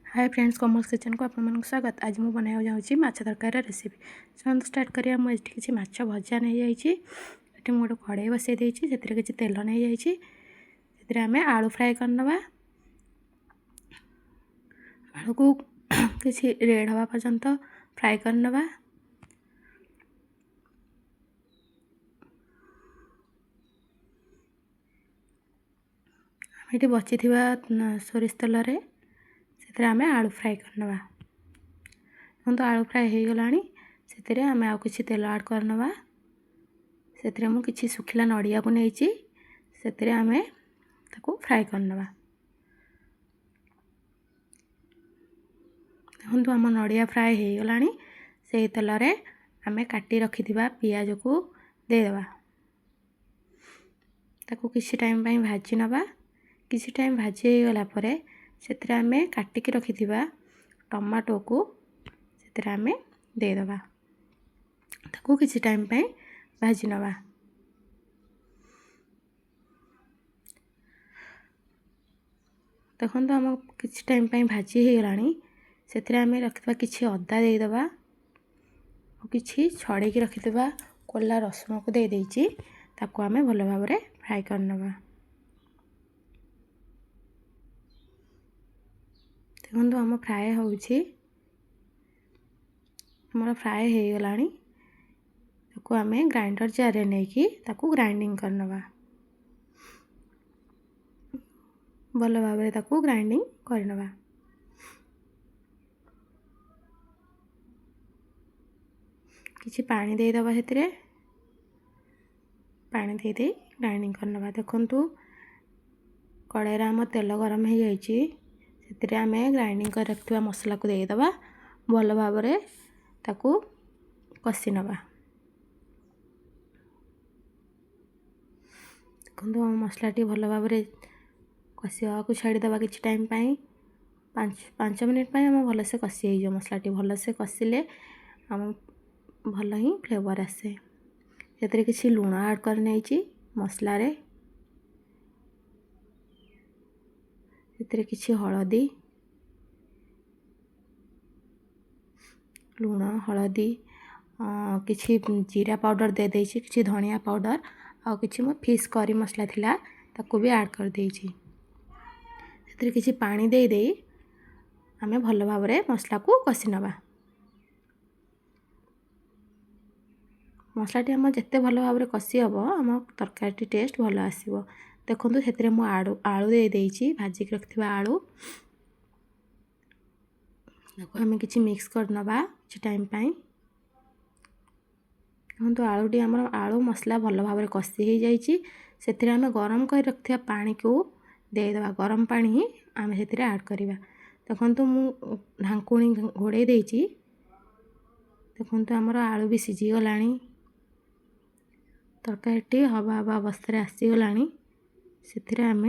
Hi friends, Kamal's kitchen को आपको स्वागत। आज मुझे बनाया जाऊँगी माछ तरकारी रेसिपी। चलो स्टार्ट करिया। मुझे किसी माछ भजा नहीं जाइए। गोटे कड़ाई बसई देती से किसी तेल नहीं जाइए। आम आलू फ्राए करनवा। आलू को किसी रेड हवा पर्यंत फ्राए करनवा। ये बची सोरिष तेल से आम आलू फ्राए करनवा। तो आलू फ्राए हो गला से आम आउ कि तेल आड करनवा। से मुझे किसी सुखिला नड़िया को नहीं से आम फ्राए करनवा। देखो आम नड़िया फ्राए हो गला से तेल आम काटी रखि पियाज को देदेवा। ताको किसी टाइम भाजी नवा। किसी टाइम भाजी हो गला परे से आम काटिकी रखि टमाटो को से आम देदेवा। ताको किसी टाइम भाजी नवा। देखो आम किसी टाइम भाजी हो गला से आम रखा किसी अदा देदेवा और किसी छड़े रखिथिबा कोला रसुण को दे देइछि। ताको आम भल भाव फ्राए करनवा। देखो आम फ्राए होउछि। हमर फ्राए हो गला ताको आम ग्राइंडर जार रे नेकी ताको ग्राइंडिंग करनवा। भल भाव ताको ग्राइंडिंग करनवा। किसी पानी दे दबा से पानी दे दे ग्राइंडिंग करनवा। देखंतु कड़ाई आम तेल गरम हो जाइए। से आम ग्राइंडिंग कर रखिवा मसला को दे दबा। भल भाव ताको कषि नवा। देखो मसला भल भाव कषिया को छाड़ीदे किसी टाइम 5 मिनट आम भलसे कषि हो। मसला भलसे कषिले आम भल ही फ्लेवर आसे। से किसी लुण आड कर मसला से किसी हलदी लुण हलदी किसी जीरा पाउडर दे देछि। किसी धनिया पाउडर आ किसी मो फिश करी मसला थिला ताको भी ऐड कर देछि। से किसी पानी दे दे आमे भल भाव मसला को कषि नवा। मसलाटी आम जिते भल भाव कषि हम आम तरकारी टेस्ट भल आसो। देखो से मुझे आलू दे देछि। भाजिक रखिथिबा आलू आम किसी मिक्स करनवा किसी टाइम। देखो आलूटी आम आलू मसला भल भाव कषि हो जाइए। से आम गरम कर रखिथिबा पानी को देदेवा। गरम पानी ही आम से ऐड करवा। देखो मु ढांकुणी घोड़े देछि। देखो आमर आलू भी सीझी गला। तरकारी हवा हवा अवस्था आसीगला से आम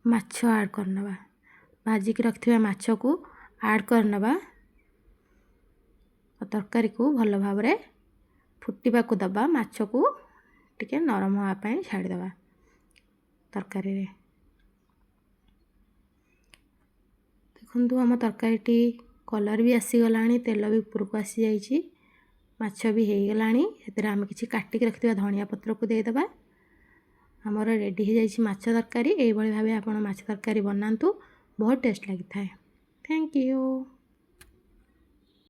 माछ ऐड करनवा। भाजिक रखिथिबा माछ को ऐड करनवा। तरकारी को भल भाव फुटिबा को दबा। माछ को टिके नरम होगा छाड़ीदबा तरकारी रे। देखो आम तरकारी कलर भी आसीगला। तेल भी ऊपर को आसी जाइए। माछ भी हो गला से आम किसी काटिक रखिथिबा धनिया पत्र को देदेवा। आमर रेडी हो जाइए माछ तरकारी। यही भाव आप माछ तरकारी बनातु। बहुत टेस्ट लगी था। Thank you.